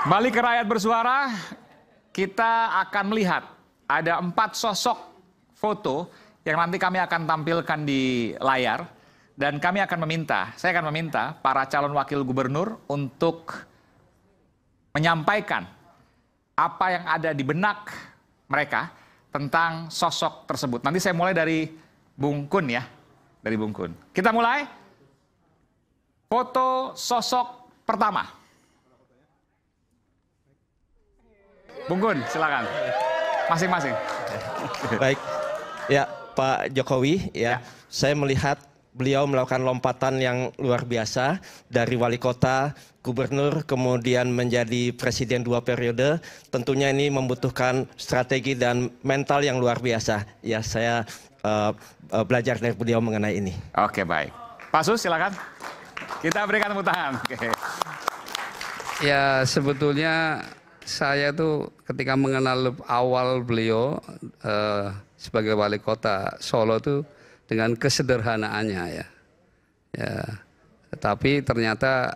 Balik ke rakyat bersuara, kita akan melihat ada 4 sosok foto yang nanti kami akan tampilkan di layar. Dan kami akan meminta, saya akan meminta para calon wakil gubernur untuk menyampaikan apa yang ada di benak mereka tentang sosok tersebut. Nanti saya mulai dari Bung Kun ya, dari Bung Kun. Kita mulai. Foto sosok pertama. Bung Kun, silakan. Masing-masing. Baik, ya Pak Jokowi, ya. Saya melihat beliau melakukan lompatan yang luar biasa dari wali kota, gubernur, kemudian menjadi presiden 2 periode. Tentunya ini membutuhkan strategi dan mental yang luar biasa. Ya, saya belajar dari beliau mengenai ini. Oke, baik. Pak Sus, silakan. Kita berikan tepuk tangan. Oke. Ya, sebetulnya saya tuh ketika mengenal awal beliau sebagai wali kota Solo tuh dengan kesederhanaannya ya. Tapi ternyata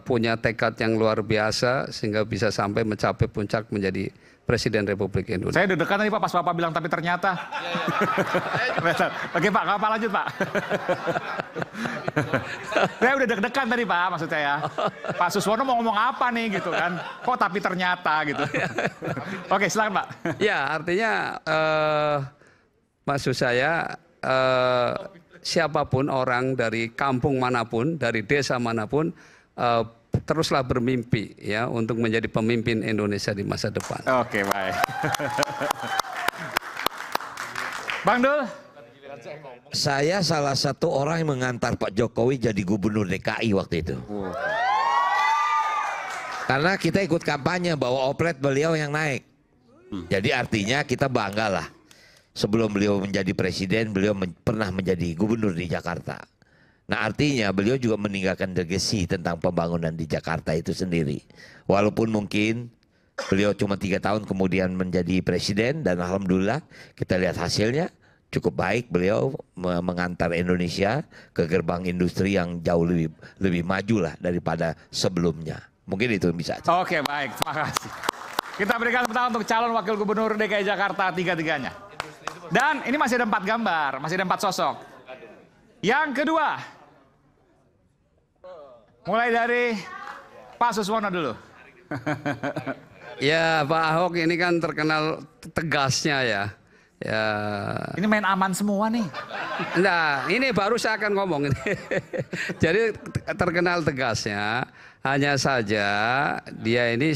punya tekad yang luar biasa sehingga bisa sampai mencapai puncak menjadi Presiden Republik Indonesia. Saya deg-degan tadi Pak pas Bapak bilang tapi ternyata. Oke Pak, Pak lanjut Pak. Saya udah deg-degan tadi Pak, maksud saya. Pak Suswono mau ngomong apa nih gitu kan. Kok tapi ternyata gitu. Oke silakan Pak. Ya artinya maksud saya siapapun orang dari kampung manapun, dari desa manapun, teruslah bermimpi ya untuk menjadi pemimpin Indonesia di masa depan. Oke baik. Bang Dul. Saya salah satu orang yang mengantar Pak Jokowi jadi gubernur DKI waktu itu. Karena kita ikut kampanye bahwa oplet beliau yang naik. Jadi artinya kita bangga lah. Sebelum beliau menjadi presiden, beliau pernah menjadi gubernur di Jakarta. Nah artinya beliau juga meninggalkan legacy tentang pembangunan di Jakarta itu sendiri. Walaupun mungkin beliau cuma 3 tahun kemudian menjadi presiden dan alhamdulillah kita lihat hasilnya cukup baik. Beliau mengantar Indonesia ke gerbang industri yang jauh lebih maju lah daripada sebelumnya. Mungkin itu bisa. Oke baik, terima kasih. Kita berikan tepuk tangan untuk calon wakil gubernur DKI Jakarta tiga-tiganya. Dan ini masih ada 4 gambar, masih ada 4 sosok. Yang kedua, mulai dari Pak Suswono dulu. Ya Pak Ahok ini kan terkenal tegasnya ya. Ya. Ini main aman semua nih. Nah ini baru saya akan ngomong ini. Jadi terkenal tegasnya, hanya saja dia ini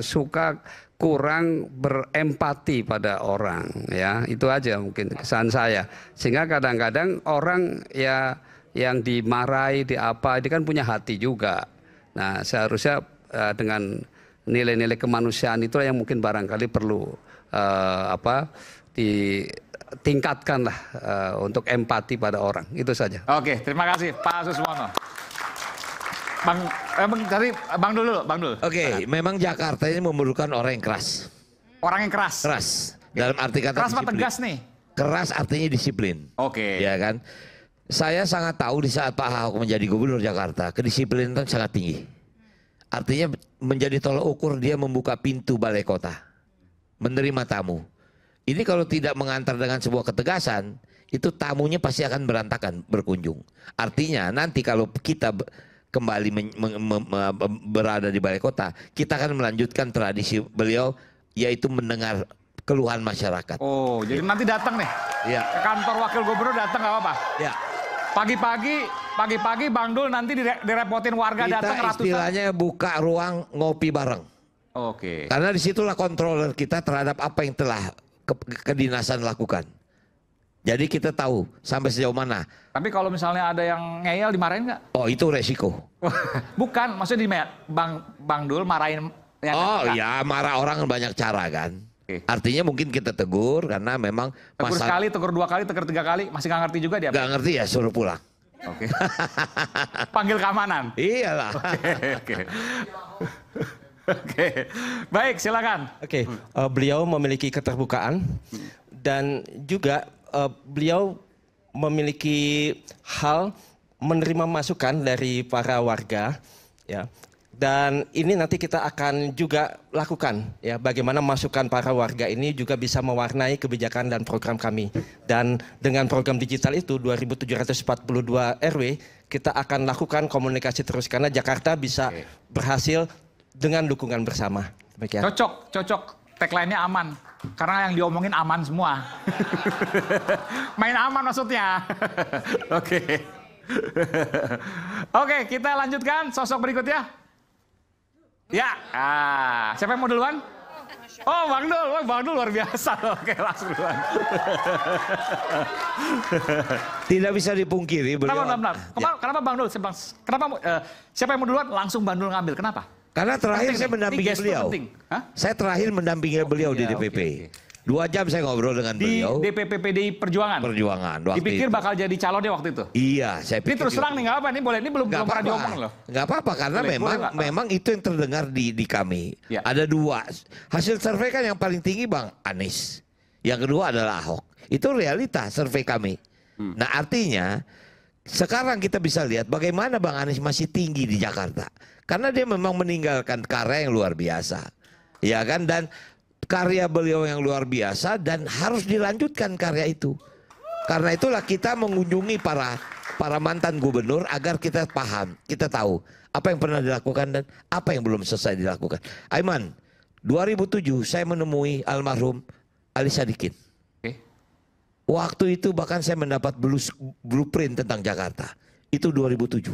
suka kurang berempati pada orang ya, itu aja mungkin kesan saya. Sehingga kadang-kadang orang ya yang dimarahi, ini kan punya hati juga. Nah seharusnya dengan nilai-nilai kemanusiaan itu yang mungkin barangkali perlu ditingkatkan lah untuk empati pada orang, itu saja. Oke, terima kasih Pak Suswono. Bang Dul. Oke, memang Jakarta ini memerlukan orang yang keras. Orang yang keras. Keras. Dalam arti kata keras apa disiplin. tegas nih? Keras artinya disiplin. Oke. Ya kan? Saya sangat tahu di saat Pak Ahok menjadi gubernur Jakarta, kedisiplinan itu sangat tinggi. Artinya menjadi tolak ukur dia membuka pintu balai kota. Menerima tamu. Ini kalau tidak mengantar dengan sebuah ketegasan, itu tamunya pasti akan berantakan berkunjung. Artinya nanti kalau kita kembali berada di balai kota, kita akan melanjutkan tradisi beliau, yaitu mendengar keluhan masyarakat. Oh, jadi nanti datang nih ya. Ke kantor wakil gubernur datang nggak apa-apa? Ya. Pagi-pagi Bang Dul nanti direpotin warga Kita datang ratusan. istilahnya buka ruang ngopi bareng. Oke. Karena disitulah kontroler kita terhadap apa yang telah kedinasan lakukan. Jadi kita tahu sampai sejauh mana. Tapi kalau misalnya ada yang ngeyel dimarahin nggak? Oh itu resiko. Bukan, maksudnya Bang Dul marahin. Ya marah orang banyak cara kan. Oke. Artinya mungkin kita tegur karena memang Tegur sekali, tegur 2 kali, tegur 3 kali, masih nggak ngerti juga dia. Nggak ngerti ya suruh pulang. Oke. Panggil keamanan. Iyalah. Oke. Baik, silakan. Oke, beliau memiliki keterbukaan dan juga beliau memiliki hal menerima masukan dari para warga ya. Dan ini nanti kita akan juga lakukan ya, bagaimana masukan para warga ini juga bisa mewarnai kebijakan dan program kami. Dan dengan program digital itu 2742 RW kita akan lakukan komunikasi terus karena Jakarta bisa berhasil dengan dukungan bersama. Demikian. Cocok. Tagline-nya aman. Karena yang diomongin aman semua. Main aman maksudnya. Oke. Oke, kita lanjutkan sosok berikutnya. Ya, siapa yang mau duluan? Oh, Bang Dul luar biasa. Oke, langsung duluan. Tidak bisa dipungkiri beliau. Kenapa Bang Dul? Siapa yang mau duluan? Langsung Bang Dul ngambil. Kenapa? Karena terakhir saya mendampingi beliau. Saya terakhir mendampingi beliau di DPP. 2 jam saya ngobrol dengan beliau. Di DPP PDI Perjuangan? Perjuangan. Dipikir bakal jadi calonnya waktu itu? Iya, saya pikir. Ini terus terang nih, nggak apa, ini boleh, ini belum pernah diomong loh. Nggak apa-apa, karena memang itu yang terdengar di kami. Ya. Ada 2. Hasil survei kan yang paling tinggi Bang Anies. Yang kedua adalah Ahok. Itu realita survei kami. Nah artinya, sekarang kita bisa lihat bagaimana Bang Anies masih tinggi di Jakarta. Karena dia memang meninggalkan karya yang luar biasa. Ya kan, dan karya beliau yang luar biasa dan harus dilanjutkan karya itu. Karena itulah kita mengunjungi para mantan gubernur agar kita paham, kita tahu apa yang pernah dilakukan dan apa yang belum selesai dilakukan. Aiman, 2007 saya menemui almarhum Ali Sadikin. Waktu itu bahkan saya mendapat blueprint tentang Jakarta. Itu 2007.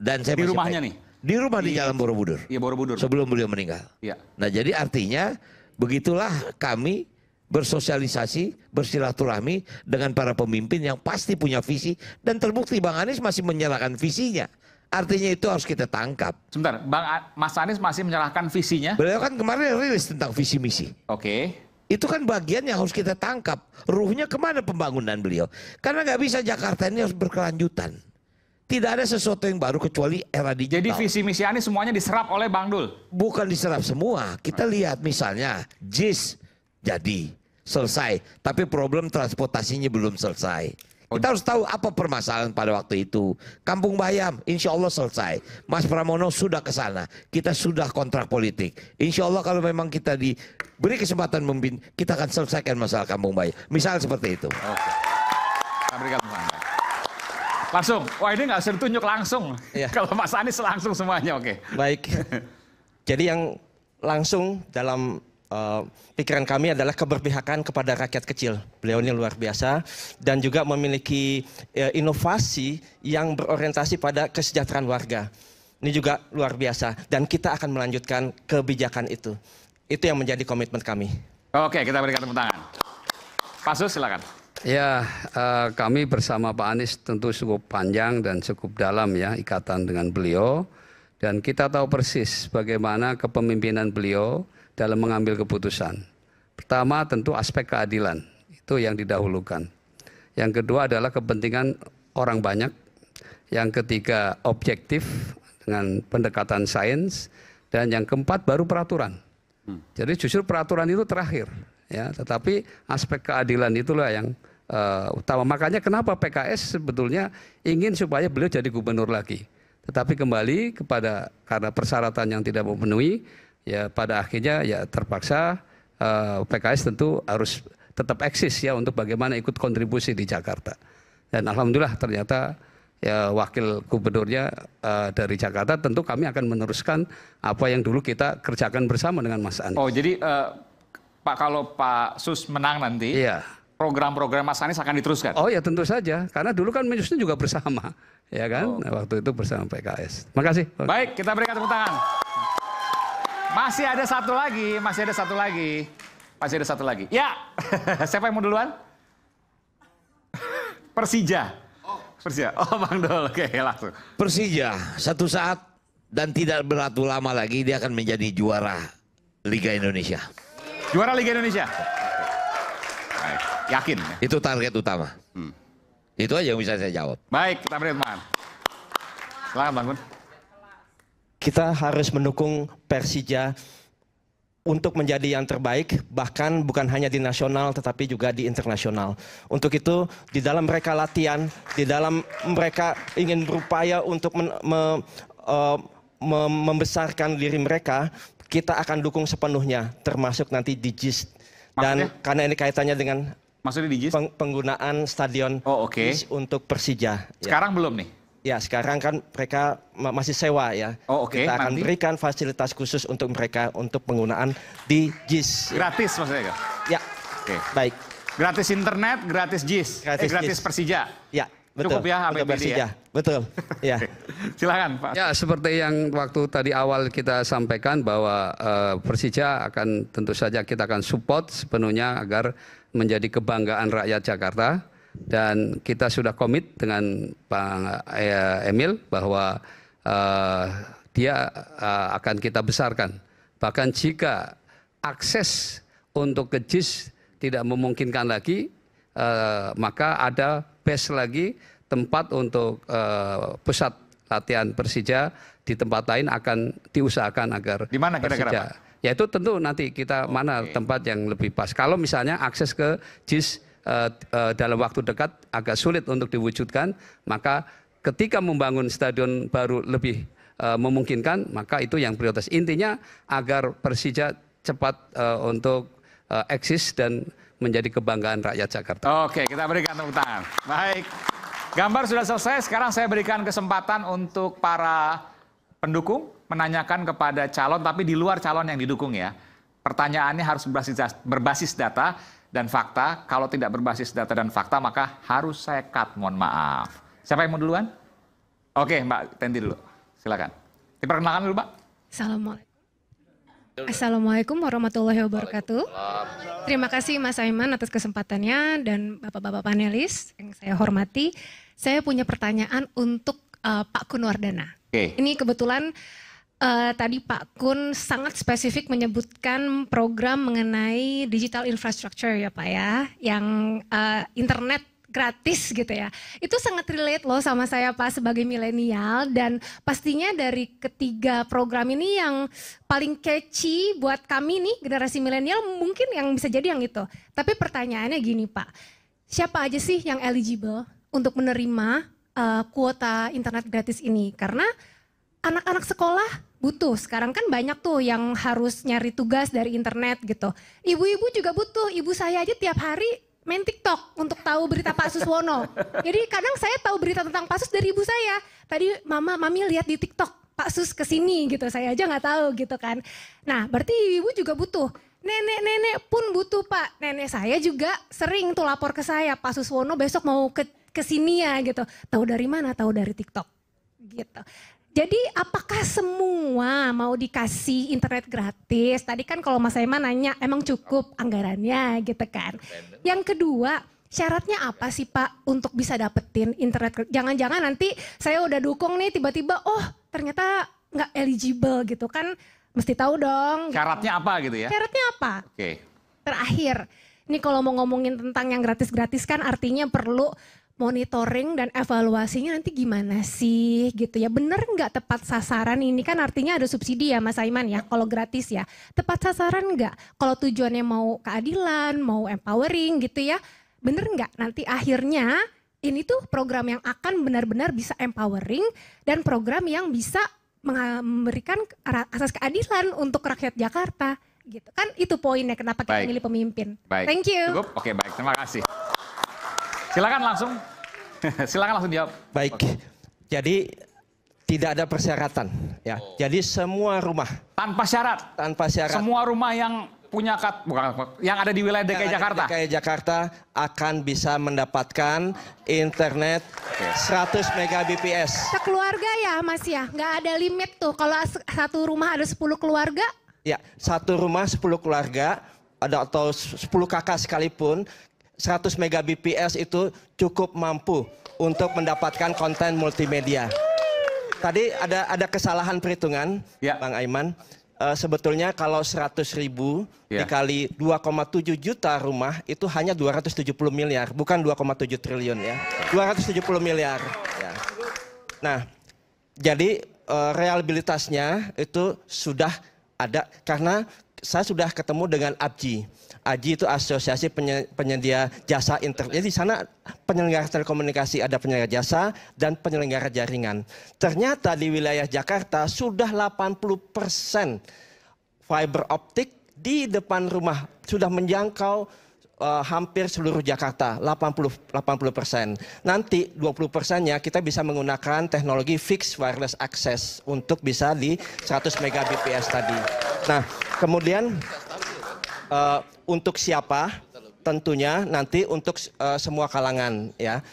Dan saya di rumahnya nih? Di rumah di Jalan Borobudur. Iya, Borobudur. Sebelum beliau meninggal. Iya. Nah jadi artinya begitulah kami bersosialisasi, bersilaturahmi dengan para pemimpin yang pasti punya visi. Dan terbukti Bang Anies masih menyerahkan visinya. Artinya itu harus kita tangkap. Sebentar, Mas Anies masih menyerahkan visinya? Beliau kan kemarin rilis tentang visi misi. Oke. Itu kan bagian yang harus kita tangkap. Ruhnya kemana pembangunan beliau? Karena nggak bisa Jakarta ini harus berkelanjutan. Tidak ada sesuatu yang baru kecuali era digital. Jadi visi misi Anies semuanya diserap oleh Bang Dul? Bukan diserap semua. Kita lihat misalnya JIS jadi selesai. Tapi problem transportasinya belum selesai. Kita harus tahu apa permasalahan pada waktu itu. Kampung Bayam insya Allah selesai. Mas Pramono sudah ke sana. Kita sudah kontrak politik. Insya Allah kalau memang kita diberi kesempatan memimpin, kita akan selesaikan masalah Kampung Bayam. Misal seperti itu. Oke. Kita berikan langsung, wah ini nggak usah ditunjuk langsung. Ya. Kalau Mas Anies langsung semuanya, oke. Baik. Jadi yang langsung dalam pikiran kami adalah keberpihakan kepada rakyat kecil. Beliau ini luar biasa dan juga memiliki inovasi yang berorientasi pada kesejahteraan warga. Ini juga luar biasa dan kita akan melanjutkan kebijakan itu. Itu yang menjadi komitmen kami. Oke, kita berikan tepuk tangan. Pak Sus, silakan. Ya, kami bersama Pak Anies tentu cukup panjang dan cukup dalam ya ikatan dengan beliau. Dan kita tahu persis bagaimana kepemimpinan beliau dalam mengambil keputusan. Pertama tentu aspek keadilan, itu yang didahulukan. Yang kedua adalah kepentingan orang banyak. Yang ketiga objektif dengan pendekatan sains. Dan yang keempat baru peraturan. Jadi justru peraturan itu terakhir. Ya, tetapi aspek keadilan itulah yang utama. Makanya kenapa PKS sebetulnya ingin supaya beliau jadi gubernur lagi. Tetapi kembali kepada karena persyaratan yang tidak memenuhi, ya pada akhirnya ya terpaksa PKS tentu harus tetap eksis ya untuk bagaimana ikut kontribusi di Jakarta. Dan alhamdulillah ternyata ya wakil gubernurnya dari Jakarta, tentu kami akan meneruskan apa yang dulu kita kerjakan bersama dengan Mas Anies. Oh jadi Pak, kalau Pak Sus menang nanti, iya, program-program Mas Anies akan diteruskan? Oh ya tentu saja, karena dulu kan menyusun juga bersama, ya kan, waktu itu bersama PKS. Makasih. Baik, kita berikan tepuk tangan. Masih ada satu lagi, masih ada satu lagi, masih ada satu lagi. Ya, siapa yang mau duluan? Persija. Persija. Oh Bang Dol, oke langsung. Persija, satu saat dan tidak berlalu lama lagi dia akan menjadi juara Liga Indonesia. Juara Liga Indonesia. Baik. Yakin? Itu target utama. Itu aja yang bisa saya jawab. Baik, kita beri teman. Silakan Bang Gun. Kita harus mendukung Persija untuk menjadi yang terbaik, bahkan bukan hanya di nasional tetapi juga di internasional. Untuk itu, di dalam mereka latihan, di dalam mereka ingin berupaya untuk membesarkan diri mereka, kita akan dukung sepenuhnya, termasuk nanti di JIS. Dan Maksudnya? karena ini kaitannya dengan Maksudnya di JIS? penggunaan stadion JIS untuk Persija. Sekarang belum nih? Ya, sekarang kan mereka masih sewa ya. Kita akan berikan fasilitas khusus untuk mereka untuk penggunaan di JIS. Gratis maksudnya kan? Ya, baik. Gratis internet, gratis JIS, gratis Persija. Ya, betul. Cukup ya untuk APBD Persija. ya? Betul, ya. Silakan Pak. Ya, seperti yang waktu tadi awal kita sampaikan bahwa Persija akan tentu saja kita akan support sepenuhnya agar menjadi kebanggaan rakyat Jakarta. Dan kita sudah komit dengan Pak Emil bahwa dia akan kita besarkan. Bahkan jika akses untuk ke JIS tidak memungkinkan lagi, maka ada base lagi tempat untuk pusat latihan Persija di tempat lain akan diusahakan agar di mana kira-kira Pak? Ya itu tentu nanti kita mana tempat yang lebih pas. Kalau misalnya akses ke JIS dalam waktu dekat agak sulit untuk diwujudkan, maka ketika membangun stadion baru lebih memungkinkan, maka itu yang prioritas. Intinya agar Persija cepat untuk eksis dan menjadi kebanggaan rakyat Jakarta. Oke, kita berikan tepuk tangan. Baik, gambar sudah selesai. Sekarang saya berikan kesempatan untuk para pendukung menanyakan kepada calon, tapi di luar calon yang didukung ya. Pertanyaannya harus berbasis data dan fakta. Kalau tidak berbasis data dan fakta, maka harus saya cut, mohon maaf. Siapa yang mau duluan? Oke, Mbak Tendi dulu. Silakan. Diperkenalkan dulu, Mbak. Assalamualaikum warahmatullahi wabarakatuh. Terima kasih Mas Aiman atas kesempatannya dan Bapak-Bapak panelis yang saya hormati. Saya punya pertanyaan untuk Pak Kun Wardana. Ini kebetulan tadi Pak Kun sangat spesifik menyebutkan program mengenai digital infrastructure ya Pak ya, yang internet gratis gitu ya. Itu sangat relate loh sama saya Pak sebagai milenial, dan pastinya dari ketiga program ini yang paling catchy buat kami nih generasi milenial mungkin yang bisa jadi yang itu. Tapi pertanyaannya gini Pak, siapa aja sih yang eligible untuk menerima kuota internet gratis ini? Karena anak-anak sekolah butuh. Sekarang kan banyak tuh yang harus nyari tugas dari internet gitu. Ibu-ibu juga butuh. Ibu saya aja tiap hari main TikTok untuk tahu berita Pak Suswono. Jadi kadang saya tahu berita tentang Pak Sus dari ibu saya. Tadi mami lihat di TikTok Pak Sus kesini gitu. Saya aja nggak tahu gitu kan. Nah berarti ibu juga butuh. Nenek-nenek pun butuh Pak. Nenek saya juga sering tuh lapor ke saya. Pak Suswono besok mau kesini ya gitu. Tahu dari mana? Tahu dari TikTok gitu. Jadi apakah semua mau dikasih internet gratis? Tadi kan kalau Mas Aiman nanya emang cukup anggarannya gitu kan. Yang kedua, syaratnya apa sih Pak untuk bisa dapetin internet? Jangan-jangan nanti saya udah dukung nih tiba-tiba oh ternyata nggak eligible gitu kan. Mesti tahu dong. Syaratnya apa gitu ya? Syaratnya apa? Terakhir, ini kalau mau ngomongin tentang yang gratis-gratis kan artinya perlu monitoring dan evaluasinya nanti gimana sih gitu ya. Bener nggak tepat sasaran, ini kan artinya ada subsidi ya Mas Aiman ya kalau gratis ya. Tepat sasaran nggak? Kalau tujuannya mau keadilan, mau empowering gitu ya. Bener nggak nanti akhirnya ini tuh program yang akan benar-benar bisa empowering dan program yang bisa memberikan asas keadilan untuk rakyat Jakarta gitu kan. Itu poinnya kenapa kita milih pemimpin. Thank you. Cukup? Oke, baik, terima kasih. Silakan langsung jawab. Baik, jadi tidak ada persyaratan ya. Jadi semua rumah tanpa syarat. Semua rumah yang punya yang ada di wilayah DKI Jakarta. DKI Jakarta akan bisa mendapatkan internet 100 Mbps. Sekeluarga ya Mas ya, nggak ada limit tuh. Kalau satu rumah ada 10 keluarga? Ya, satu rumah 10 keluarga atau 10 kakak sekalipun. 100 Mbps itu cukup mampu untuk mendapatkan konten multimedia. Tadi ada kesalahan perhitungan, Bang Aiman. Sebetulnya kalau 100.000 dikali 2,7 juta rumah itu hanya 270 miliar, bukan 2,7 triliun ya. 270 miliar. Ya. Nah, jadi reliabilitasnya itu sudah ada karena saya sudah ketemu dengan Abji. AJI itu Asosiasi Penyedia Jasa Internet. Jadi di sana penyelenggara telekomunikasi, ada penyelenggara jasa dan penyelenggara jaringan. Ternyata di wilayah Jakarta sudah 80% fiber optik di depan rumah sudah menjangkau hampir seluruh Jakarta, 80%. Nanti 20%-nya kita bisa menggunakan teknologi fixed wireless access untuk bisa di 100 Mbps tadi. Nah, kemudian untuk siapa? Tentunya nanti untuk semua kalangan ya.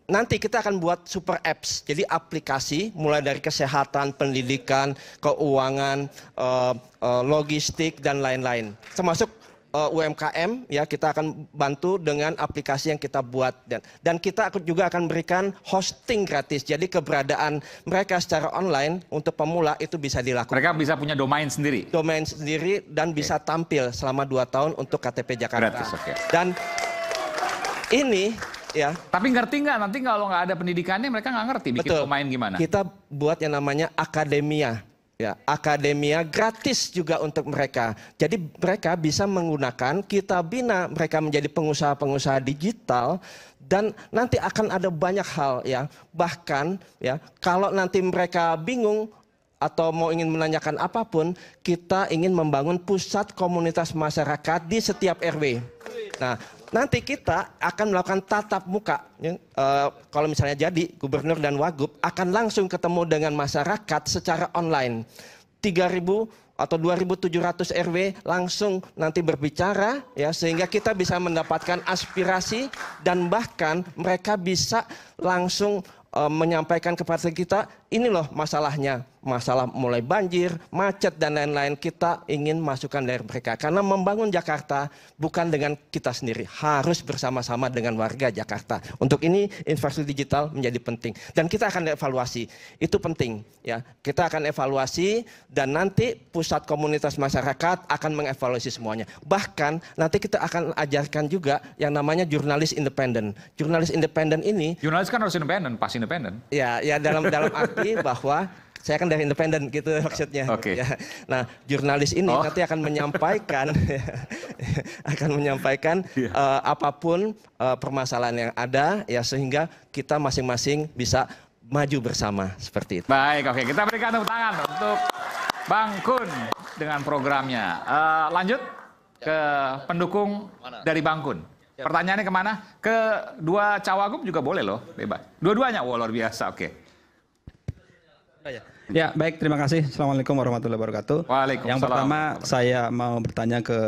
Nanti kita akan buat super apps, jadi aplikasi mulai dari kesehatan, pendidikan, keuangan, logistik dan lain-lain. Termasuk UMKM ya, kita akan bantu dengan aplikasi yang kita buat dan kita juga akan berikan hosting gratis. Jadi keberadaan mereka secara online untuk pemula itu bisa dilakukan. Mereka bisa punya domain sendiri. Domain sendiri dan bisa tampil selama 2 tahun untuk KTP Jakarta. Gratis, oke. Dan ini ya. Tapi ngerti nggak nanti kalau nggak ada pendidikannya mereka nggak ngerti bikin domain gimana? Kita buat yang namanya akademia. Ya, akademia gratis juga untuk mereka. Jadi mereka bisa menggunakan, kita bina mereka menjadi pengusaha-pengusaha digital dan nanti akan ada banyak hal ya. Bahkan ya, kalau nanti mereka bingung atau mau ingin menanyakan apapun, kita ingin membangun pusat komunitas masyarakat di setiap RW. Nah, nanti kita akan melakukan tatap muka. Kalau misalnya jadi gubernur dan wagub akan langsung ketemu dengan masyarakat secara online. 3.000 atau 2.700 RW langsung nanti berbicara ya, sehingga kita bisa mendapatkan aspirasi dan bahkan mereka bisa langsung menyampaikan kepada kita, ini loh masalahnya, masalah mulai banjir, macet dan lain-lain. Kita ingin masukan dari mereka karena membangun Jakarta bukan dengan kita sendiri, harus bersama-sama dengan warga Jakarta. Untuk ini infrastruktur digital menjadi penting dan kita akan evaluasi, itu penting ya. Kita akan evaluasi dan nanti pusat komunitas masyarakat akan mengevaluasi semuanya. Bahkan nanti kita akan ajarkan juga yang namanya jurnalis independen. Jurnalis independen ini, Jurnalis kan harus independen, pasti independen. ya dalam arti bahwa saya kan dari independen gitu maksudnya. Oke. Ya. Nah, jurnalis ini nanti akan menyampaikan apapun permasalahan yang ada ya, sehingga kita masing-masing bisa maju bersama seperti itu. Baik, oke, kita berikan tepuk tangan untuk Bang Kun dengan programnya. Lanjut ke pendukung dari Bang Kun. Pertanyaannya kemana? Ke dua cawagup juga boleh loh, bebas. Dua-duanya, luar biasa, oke. Ya, baik, terima kasih. Assalamualaikum warahmatullahi wabarakatuh. Waalaikumsalam. Yang pertama, saya mau bertanya ke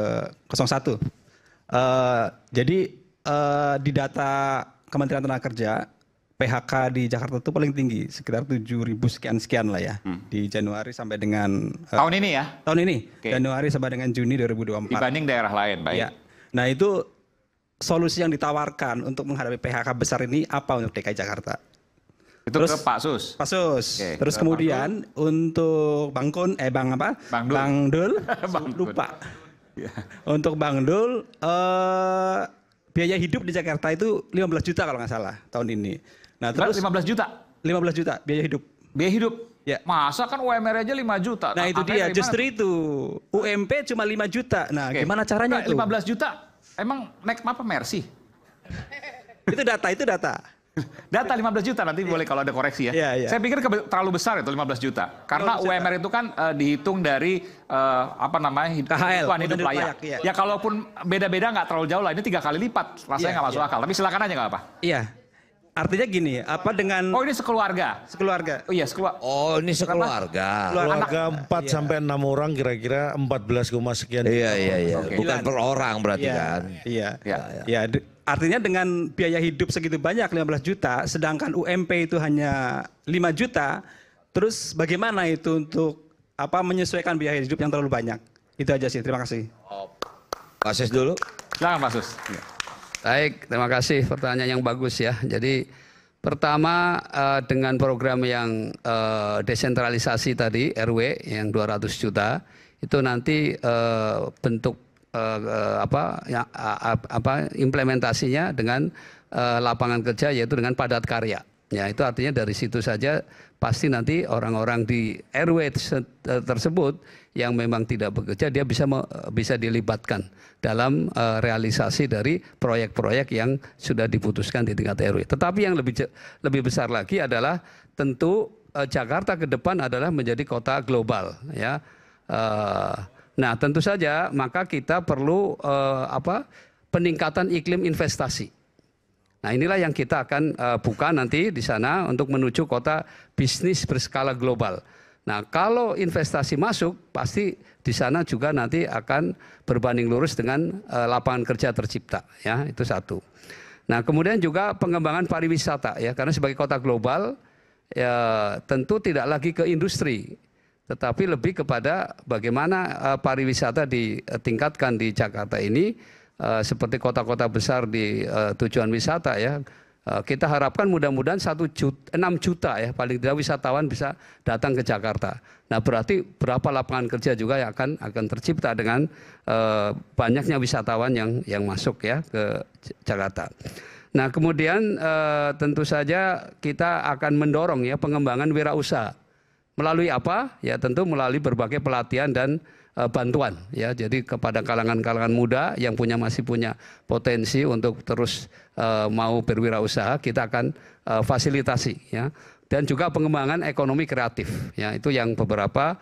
01. Jadi, di data Kementerian Tenaga Kerja, PHK di Jakarta itu paling tinggi, sekitar 7.000 sekian lah ya. Di Januari sampai dengan... Tahun ini ya? Tahun ini, Oke. Januari sampai dengan Juni 2024. Dibanding daerah lain, baik. Ya. Nah, itu solusi yang ditawarkan untuk menghadapi PHK besar ini apa untuk DKI Jakarta? Itu Terus, ke Pak Sus. Pak Sus. Oke, Terus ke kemudian untuk Bang Kun, Bang apa? Bang Dul. Bang Dul. Bang Dul. Lupa. Ya. Untuk Bang Dul, biaya hidup di Jakarta itu 15 juta kalau nggak salah tahun ini. Nah, terus 15 juta? 15 juta biaya hidup. Biaya hidup? Ya. Masa kan UMR aja 5 juta? Nah, itu Angkanya dia, dari justru mana? itu. UMP cuma 5 juta. Nah, Oke. gimana caranya itu? 15 juta? Emang naik apa Mercy? Itu data. Data 15 juta nanti boleh kalau ada koreksi ya. Iya, iya. Saya pikir terlalu besar itu 15 juta. Karena UMR itu kan dihitung dari apa namanya KHL, kebutuhan hidup hidup layak. layak, iya. Ya kalaupun beda-beda nggak terlalu jauh lah. Ini 3 kali lipat. Rasanya Iya, nggak masuk iya. akal. Tapi silakan aja nggak apa. Iya. Artinya gini, apa dengan Oh ini sekeluarga. sekeluarga? Oh iya sekeluarga. Oh, ini sekeluarga. Keluarga 4 sampai 6 orang kira-kira 14, sekian. Iya. Oke. Bukan per orang berarti Iya, kan. Iya. Ya. Ya, artinya dengan biaya hidup segitu banyak 15 juta, sedangkan UMP itu hanya 5 juta, terus bagaimana itu untuk menyesuaikan biaya hidup yang terlalu banyak? Itu aja sih. Terima kasih. Pak Sis dulu. Silakan Pak Sus. Baik, terima kasih pertanyaan yang bagus ya. Jadi pertama dengan program yang desentralisasi tadi RW yang 200 juta itu nanti bentuk implementasinya dengan lapangan kerja yaitu dengan padat karya Ya, itu artinya dari situ saja pasti nanti orang-orang di RW tersebut yang memang tidak bekerja dia bisa dilibatkan dalam realisasi dari proyek-proyek yang sudah diputuskan di tingkat RW. Tetapi yang lebih besar lagi adalah tentu Jakarta ke depan adalah menjadi kota global, ya. Nah, tentu saja maka kita perlu peningkatan iklim investasi. Nah, inilah yang kita akan buka nanti di sana untuk menuju kota bisnis berskala global. Nah, kalau investasi masuk, pasti di sana juga nanti akan berbanding lurus dengan lapangan kerja tercipta, ya, itu satu. Nah, kemudian juga pengembangan pariwisata, ya, karena sebagai kota global, ya, tentu tidak lagi ke industri, tetapi lebih kepada bagaimana pariwisata ditingkatkan di Jakarta ini. Seperti kota-kota besar di tujuan wisata, ya, kita harapkan mudah-mudahan 6 juta ya paling tidak wisatawan bisa datang ke Jakarta. Nah, berarti berapa lapangan kerja juga yang akan tercipta dengan banyaknya wisatawan yang masuk, ya, ke Jakarta. Nah, kemudian tentu saja kita akan mendorong, ya, pengembangan wirausaha melalui apa? Ya, tentu melalui berbagai pelatihan dan bantuan, ya, jadi kepada kalangan-kalangan muda yang masih punya potensi untuk terus mau berwirausaha, kita akan fasilitasi, ya, dan juga pengembangan ekonomi kreatif, ya, itu yang beberapa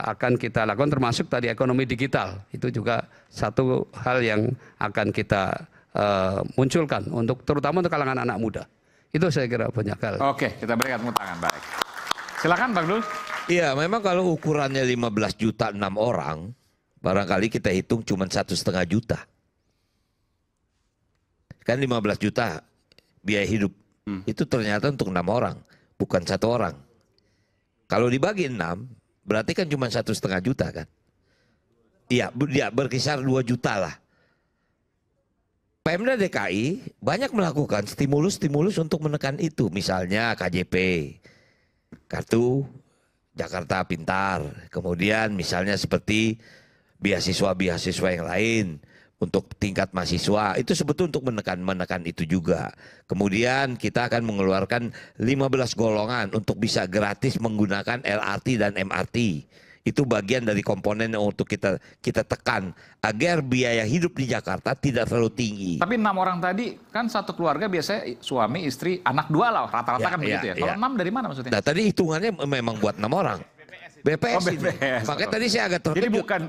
akan kita lakukan, termasuk tadi ekonomi digital, itu juga satu hal yang akan kita munculkan terutama untuk kalangan anak muda. Itu saya kira banyak hal. Oke, kita berikan tepuk tangan. Baik, silakan Bang Dul. Iya, memang kalau ukurannya 15 juta 6 orang, barangkali kita hitung cuma 1,5 juta. Kan 15 juta biaya hidup. Itu ternyata untuk 6 orang, bukan 1 orang. Kalau dibagi 6, berarti kan cuma 1,5 juta kan. Iya, berkisar 2 juta lah. Pemda DKI banyak melakukan stimulus-stimulus untuk menekan itu. Misalnya KJP, Kartu Jakarta Pintar, kemudian misalnya seperti beasiswa-beasiswa yang lain untuk tingkat mahasiswa, itu sebetulnya untuk menekan itu juga. Kemudian kita akan mengeluarkan 15 golongan untuk bisa gratis menggunakan LRT dan MRT. Itu bagian dari komponen yang untuk kita tekan agar biaya hidup di Jakarta tidak terlalu tinggi. Tapi 6 orang tadi kan satu keluarga biasanya suami, istri, anak 2 lah rata-rata kan begitu ya. Kalau 6 dari mana maksudnya? Nah, tadi hitungannya memang buat 6 orang. BPS, BPS. Makanya tadi saya agak terkejut. Jadi bukan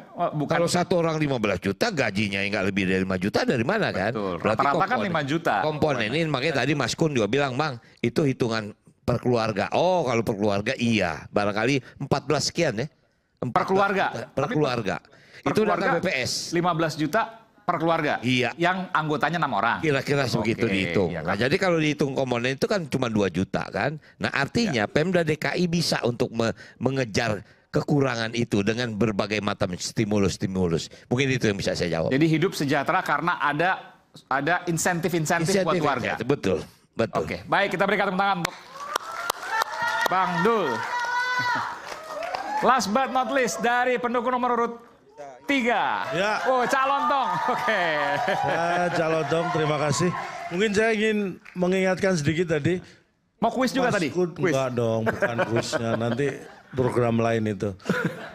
kalau satu orang 15 juta gajinya nggak lebih dari 5 juta dari mana kan? Rata-rata kan 5 juta. Komponen ini makanya tadi Mas Kun juga bilang, Bang, itu hitungan per keluarga. Oh, kalau per keluarga iya, barangkali 14 sekian ya. Per keluarga. Per keluarga. Itu data BPS. 15 juta per keluarga. Iya. Yang anggotanya 6 orang. Kira-kira sebegitu dihitung. Ya, nah, jadi kalau dihitung komponen itu kan cuma 2 juta kan. Nah, artinya Pemda DKI bisa untuk mengejar kekurangan itu dengan berbagai macam stimulus-stimulus. Mungkin itu yang bisa saya jawab. Jadi hidup sejahtera karena ada insentif-insentif buat warga. Betul, betul. Oke, baik, kita berikan tepuk tangan untuk Bang Dul. Last but not least dari pendukung nomor urut 3. Ya. Oh, calon dong. Oke. Ya, calon dong, terima kasih. Mungkin saya ingin mengingatkan sedikit tadi. Mau kuis juga tadi? Kuis. Enggak dong, bukan kuisnya. Nanti program lain itu.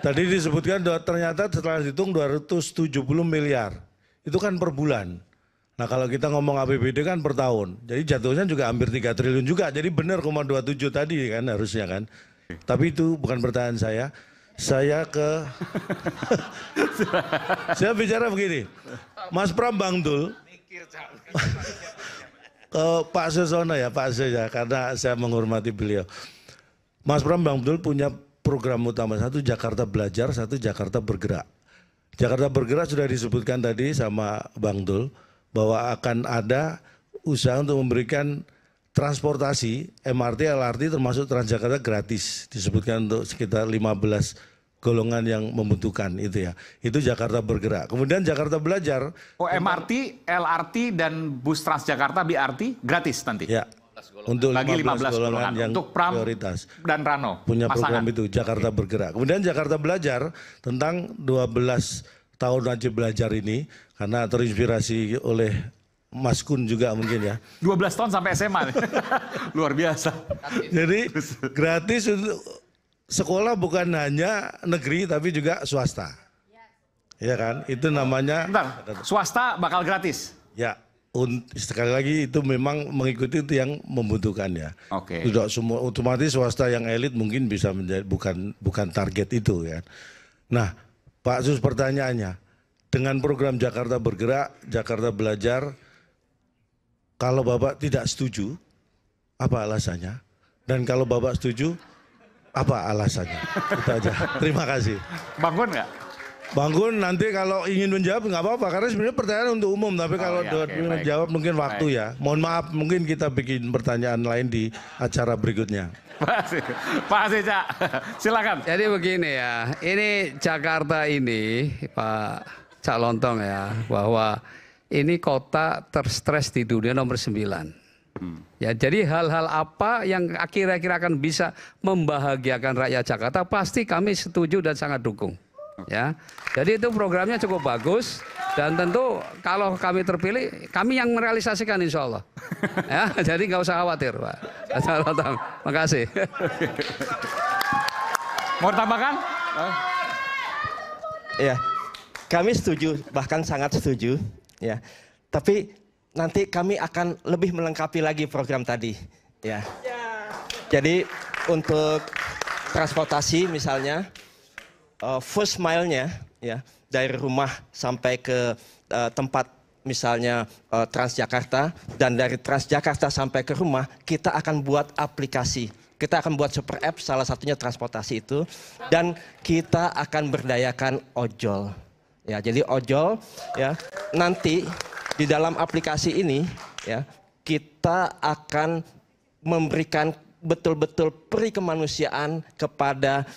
Tadi disebutkan ternyata setelah dihitung 270 miliar. Itu kan per bulan. Nah, kalau kita ngomong APBD kan per tahun. Jadi jatuhnya juga hampir 3 triliun juga. Jadi benar 0,27 tadi kan harusnya kan. Tapi itu bukan pertanyaan saya. Saya saya bicara begini. Mas Pram Bang Dul. Ke Pak Susono ya, Pak Su ya, karena saya menghormati beliau. Mas Pram Bang Dul punya program utama, satu Jakarta Belajar, satu Jakarta Bergerak. Jakarta Bergerak sudah disebutkan tadi sama Bang Dul bahwa akan ada usaha untuk memberikan transportasi MRT, LRT termasuk Transjakarta gratis. Disebutkan untuk sekitar 15 golongan yang membutuhkan itu ya. Itu Jakarta Bergerak. Kemudian Jakarta Belajar. Oh, MRT, LRT dan bus Transjakarta BRT gratis nanti? Ya. Untuk bagi 15 golongan yang untuk Pram prioritas. Dan Rano. Punya pasangan. program itu Jakarta Bergerak. Kemudian Jakarta Belajar tentang 12 tahun wajib belajar ini karena terinspirasi oleh Mas Kun juga mungkin ya. 12 tahun sampai SMA. Luar biasa. Jadi gratis untuk sekolah bukan hanya negeri tapi juga swasta. Ya kan? Itu namanya. Bentar, swasta bakal gratis. Ya, sekali lagi itu memang mengikuti itu yang membutuhkan ya. Oke. Tidak semua otomatis swasta yang elit mungkin bisa menjadi bukan target itu ya. Nah, Pak Sus pertanyaannya, dengan program Jakarta Bergerak, Jakarta Belajar, kalau Bapak tidak setuju, apa alasannya? Dan kalau Bapak setuju, apa alasannya? Itu aja. Terima kasih. Bangun nggak? Bangun nanti kalau ingin menjawab nggak apa-apa karena sebenarnya pertanyaan untuk umum tapi kalau menjawab mungkin waktu ya. Mohon maaf mungkin kita bikin pertanyaan lain di acara berikutnya. Pak Asih, Cak. Silakan. Jadi begini ya, ini Jakarta ini Pak Cak Lontong ya, bahwa ini kota terstres di dunia nomor 9. Ya, jadi hal-hal apa yang kira-kira akan bisa membahagiakan rakyat Jakarta pasti kami setuju dan sangat dukung. Ya, jadi itu programnya cukup bagus dan tentu kalau kami terpilih, kami yang merealisasikan insya Allah. Ya, jadi nggak usah khawatir, Pak. Terima kasih. Mau tambahkan? Ya, kami setuju, bahkan sangat setuju. Ya, tapi nanti kami akan lebih melengkapi lagi program tadi. Ya, jadi untuk transportasi misalnya. First mile-nya ya dari rumah sampai ke tempat misalnya Transjakarta dan dari Transjakarta sampai ke rumah kita akan buat aplikasi. Kita akan buat super app salah satunya transportasi itu dan kita akan berdayakan ojol. Ya, jadi ojol ya nanti di dalam aplikasi ini ya kita akan memberikan betul-betul peri kemanusiaan kepada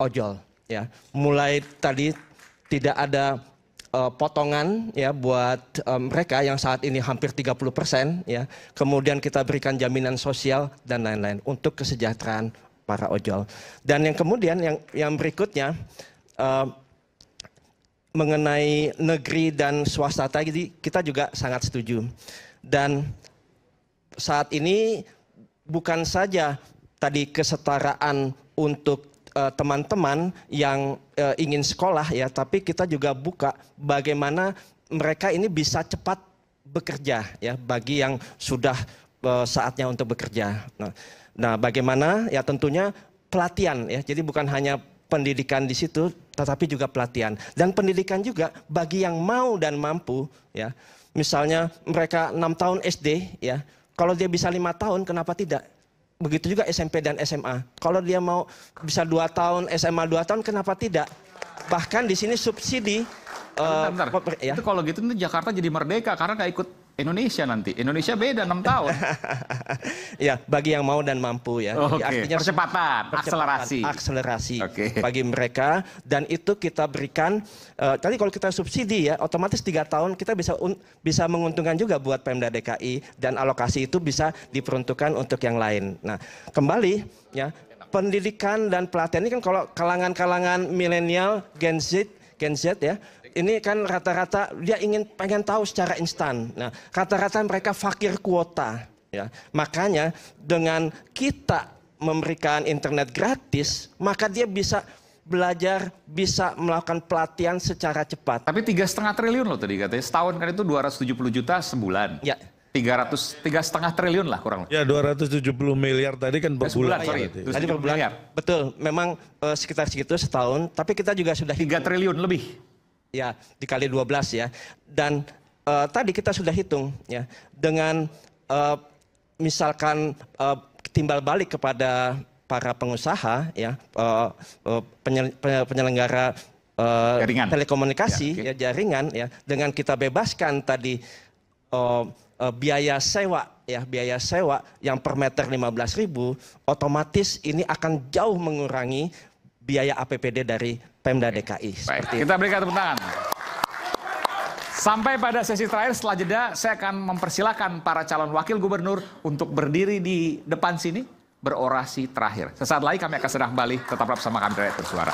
ojol. Ya, mulai tadi tidak ada potongan ya buat mereka yang saat ini hampir 30% ya. Kemudian kita berikan jaminan sosial dan lain-lain untuk kesejahteraan para ojol. Dan yang kemudian yang berikutnya mengenai negeri dan swasta tadi kita juga sangat setuju. Dan saat ini bukan saja tadi kesetaraan untuk teman-teman yang ingin sekolah ya, tapi kita juga buka bagaimana mereka ini bisa cepat bekerja ya bagi yang sudah saatnya untuk bekerja. Nah, bagaimana ya tentunya pelatihan ya. Jadi bukan hanya pendidikan di situ tetapi juga pelatihan dan pendidikan juga bagi yang mau dan mampu ya. Misalnya mereka 6 tahun SD ya. Kalau dia bisa 5 tahun kenapa tidak? Begitu juga SMP dan SMA. Kalau dia mau bisa 2 tahun, SMA 2 tahun, kenapa tidak? Bahkan di sini subsidi. Bentar. Ya. Itu kalau gitu nih Jakarta jadi merdeka karena nggak ikut Indonesia nanti. Indonesia beda 6 tahun. Ya, bagi yang mau dan mampu ya. Oke. Artinya Percepatan, akselerasi. Akselerasi Oke. bagi mereka dan itu kita berikan. Tadi kalau kita subsidi ya, otomatis 3 tahun kita bisa menguntungkan juga buat Pemda DKI dan alokasi itu bisa diperuntukkan untuk yang lain. Nah, kembali ya pendidikan dan pelatihan ini kan kalau kalangan-kalangan milenial, Gen Z ya. Ini kan rata-rata dia pengen tahu secara instan. Nah, rata-rata mereka fakir kuota. Ya, makanya dengan kita memberikan internet gratis, maka dia bisa belajar, bisa melakukan pelatihan secara cepat. Tapi 3,5 triliun loh tadi katanya. Setahun kan itu 270 juta sebulan. Ya. 3,5 triliun lah kurang lebih. Ya 270 miliar tadi kan per bulan. Tadi per bulan. Betul, memang sekitar segitu setahun. Tapi kita juga sudah 3 triliun lebih. Ya, dikali 12 ya. Dan tadi kita sudah hitung ya dengan misalkan timbal balik kepada para pengusaha ya penyelenggara telekomunikasi ya, jaringan ya dengan kita bebaskan tadi biaya sewa yang per meter 15.000 otomatis ini akan jauh mengurangi biaya APBD dari Pemda DKI. Baik, kita berikan tepuk tangan. Sampai pada sesi terakhir setelah jeda, saya akan mempersilahkan para calon wakil gubernur untuk berdiri di depan sini, berorasi terakhir. Sesaat lagi kami akan segera kembali, tetaplah bersama kami dari Bersuara.